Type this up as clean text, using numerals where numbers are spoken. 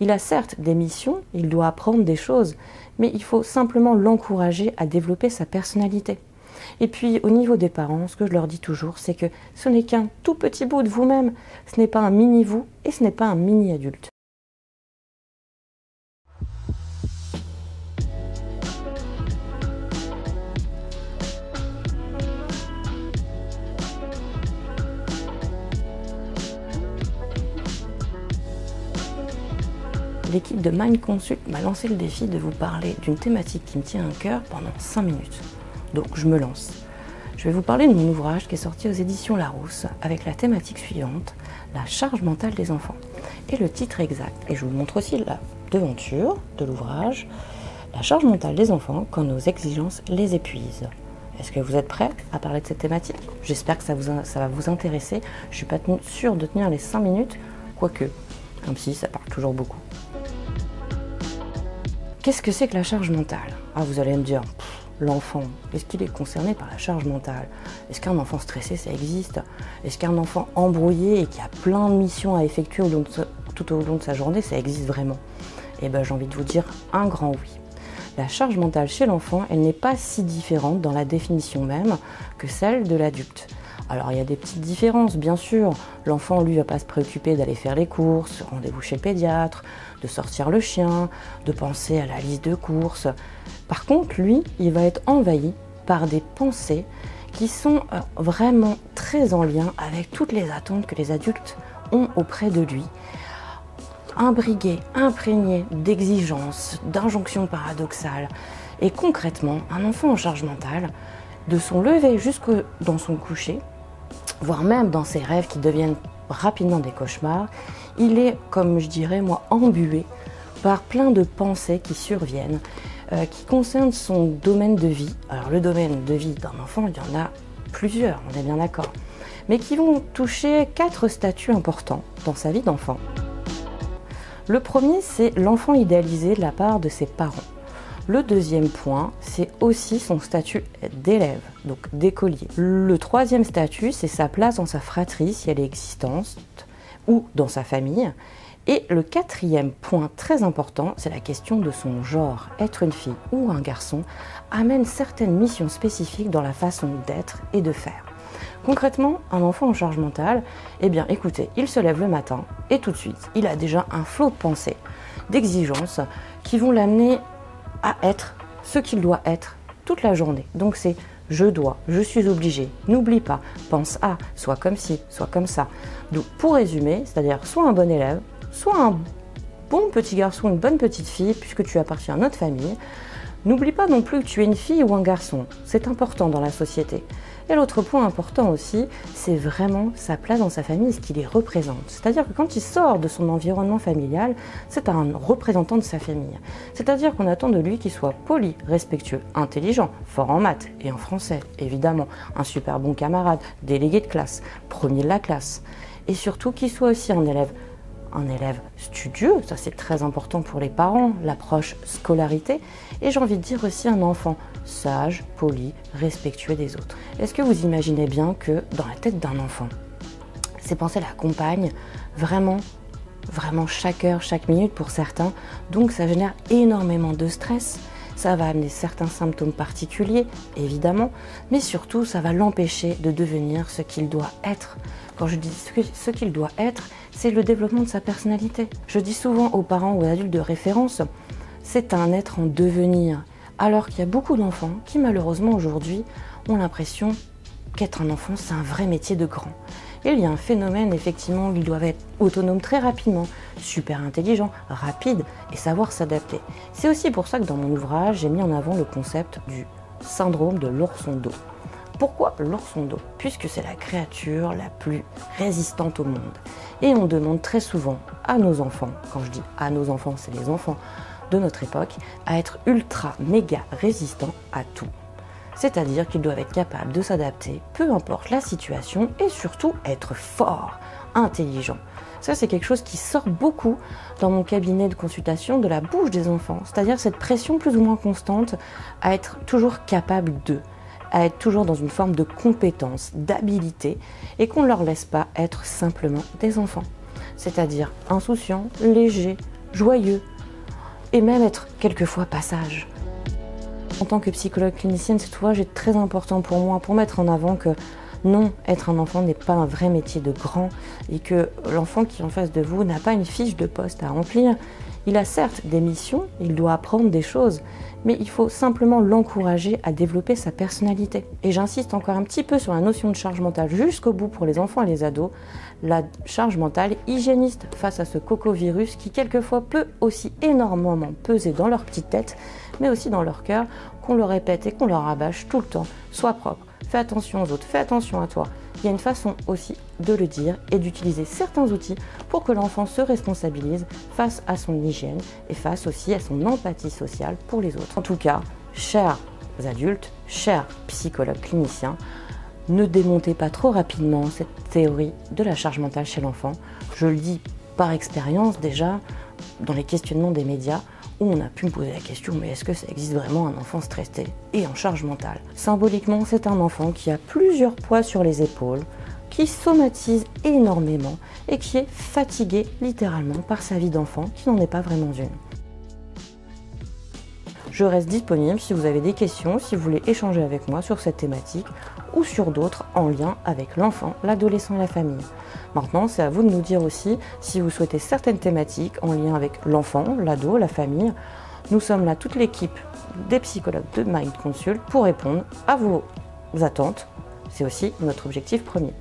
Il a certes des missions, il doit apprendre des choses, mais il faut simplement l'encourager à développer sa personnalité. Et puis au niveau des parents, ce que je leur dis toujours, c'est que ce n'est qu'un tout petit bout de vous-même, ce n'est pas un mini-vous et ce n'est pas un mini-adulte. L'équipe de Mind Consult m'a lancé le défi de vous parler d'une thématique qui me tient à cœur pendant 5 minutes. Donc je me lance. Je vais vous parler de mon ouvrage qui est sorti aux éditions Larousse avec la thématique suivante, la charge mentale des enfants. Et le titre exact, et je vous montre aussi la devanture de l'ouvrage, la charge mentale des enfants quand nos exigences les épuisent. Est-ce que vous êtes prêts à parler de cette thématique? J'espère que ça va vous intéresser. Je ne suis pas sûre de tenir les 5 minutes, quoique, comme si ça parle toujours beaucoup. Qu'est-ce que c'est que la charge mentale? Ah, vous allez me dire, l'enfant, est-ce qu'il est concerné par la charge mentale? Est-ce qu'un enfant stressé, ça existe? Est-ce qu'un enfant embrouillé et qui a plein de missions à effectuer tout au long de sa journée, ça existe vraiment? Eh bien, j'ai envie de vous dire un grand oui. La charge mentale chez l'enfant, elle n'est pas si différente dans la définition même que celle de l'adulte. Alors il y a des petites différences, bien sûr. L'enfant, lui, va pas se préoccuper d'aller faire les courses, rendez-vous chez le pédiatre, de sortir le chien, de penser à la liste de courses. Par contre, lui, il va être envahi par des pensées qui sont vraiment très en lien avec toutes les attentes que les adultes ont auprès de lui. Imbrigué, imprégné d'exigences, d'injonctions paradoxales. Et concrètement, un enfant en charge mentale, de son lever jusque dans son coucher, voire même dans ses rêves qui deviennent rapidement des cauchemars, il est, comme je dirais moi, embué par plein de pensées qui surviennent, qui concernent son domaine de vie. Alors le domaine de vie d'un enfant, il y en a plusieurs, on est bien d'accord, mais qui vont toucher 4 statuts importants dans sa vie d'enfant. Le premier, c'est l'enfant idéalisé de la part de ses parents. Le deuxième point, c'est aussi son statut d'élève, donc d'écolier. Le troisième statut, c'est sa place dans sa fratrie, si elle est existante, ou dans sa famille. Et le quatrième point très important, c'est la question de son genre. Être une fille ou un garçon amène certaines missions spécifiques dans la façon d'être et de faire. Concrètement, un enfant en charge mentale, eh bien écoutez, il se lève le matin et tout de suite, il a déjà un flot de pensées, d'exigences qui vont l'amener à être ce qu'il doit être toute la journée. Donc c'est je dois, je suis obligé, n'oublie pas, pense à, soit comme ci, soit comme ça. Donc pour résumer, c'est-à-dire soit un bon élève, soit un bon petit garçon, une bonne petite fille, puisque tu appartiens à notre famille. N'oublie pas non plus que tu es une fille ou un garçon, c'est important dans la société. Et l'autre point important aussi, c'est vraiment sa place dans sa famille, ce qu'il y représente. C'est-à-dire que quand il sort de son environnement familial, c'est un représentant de sa famille. C'est-à-dire qu'on attend de lui qu'il soit poli, respectueux, intelligent, fort en maths et en français, évidemment, un super bon camarade, délégué de classe, premier de la classe. Et surtout qu'il soit aussi un élève studieux, ça c'est très important pour les parents, l'approche scolarité, et j'ai envie de dire aussi un enfant sage, poli, respectueux des autres. Est-ce que vous imaginez bien que dans la tête d'un enfant, ces pensées l'accompagnent vraiment chaque heure, chaque minute pour certains, donc ça génère énormément de stress, ça va amener certains symptômes particuliers, évidemment, mais surtout ça va l'empêcher de devenir ce qu'il doit être. Quand je dis ce qu'il doit être, c'est le développement de sa personnalité. Je dis souvent aux parents ou aux adultes de référence, c'est un être en devenir. Alors qu'il y a beaucoup d'enfants qui malheureusement aujourd'hui ont l'impression qu'être un enfant c'est un vrai métier de grand. Et il y a un phénomène effectivement où ils doivent être autonomes très rapidement, super intelligents, rapides et savoir s'adapter. C'est aussi pour ça que dans mon ouvrage j'ai mis en avant le concept du syndrome de l'ourson d'eau. Pourquoi l'ourson d'eau? Puisque c'est la créature la plus résistante au monde. Et on demande très souvent à nos enfants, quand je dis à nos enfants, c'est les enfants de notre époque, à être ultra méga résistants à tout. C'est-à-dire qu'ils doivent être capables de s'adapter, peu importe la situation, et surtout être forts, intelligents. Ça, c'est quelque chose qui sort beaucoup dans mon cabinet de consultation de la bouche des enfants, c'est-à-dire cette pression plus ou moins constante à être toujours capable d'eux, à être toujours dans une forme de compétence, d'habilité, et qu'on ne leur laisse pas être simplement des enfants. C'est-à-dire insouciants, légers, joyeux et même être quelquefois passage. En tant que psychologue clinicienne, cet ouvrage est très important pour moi, pour mettre en avant que non, être un enfant n'est pas un vrai métier de grand et que l'enfant qui est en face de vous n'a pas une fiche de poste à remplir. Il a certes des missions, il doit apprendre des choses, mais il faut simplement l'encourager à développer sa personnalité. Et j'insiste encore un petit peu sur la notion de charge mentale jusqu'au bout pour les enfants et les ados. La charge mentale hygiéniste face à ce cocovirus qui quelquefois peut aussi énormément peser dans leur petite tête, mais aussi dans leur cœur, qu'on le répète et qu'on leur rabâche tout le temps. Sois propre, fais attention aux autres, fais attention à toi. Il y a une façon aussi de le dire et d'utiliser certains outils pour que l'enfant se responsabilise face à son hygiène et face aussi à son empathie sociale pour les autres. En tout cas, chers adultes, chers psychologues cliniciens, ne démontez pas trop rapidement cette théorie de la charge mentale chez l'enfant. Je le dis par expérience déjà, dans les questionnements des médias, où on a pu me poser la question, mais est-ce que ça existe vraiment un enfant stressé et en charge mentale? Symboliquement, c'est un enfant qui a plusieurs poids sur les épaules, qui somatise énormément et qui est fatigué littéralement par sa vie d'enfant, qui n'en est pas vraiment une. Je reste disponible si vous avez des questions, si vous voulez échanger avec moi sur cette thématique ou sur d'autres en lien avec l'enfant, l'adolescent et la famille. Maintenant, c'est à vous de nous dire aussi si vous souhaitez certaines thématiques en lien avec l'enfant, l'ado, la famille. Nous sommes là, toute l'équipe des psychologues de Mind Consult, pour répondre à vos attentes. C'est aussi notre objectif premier.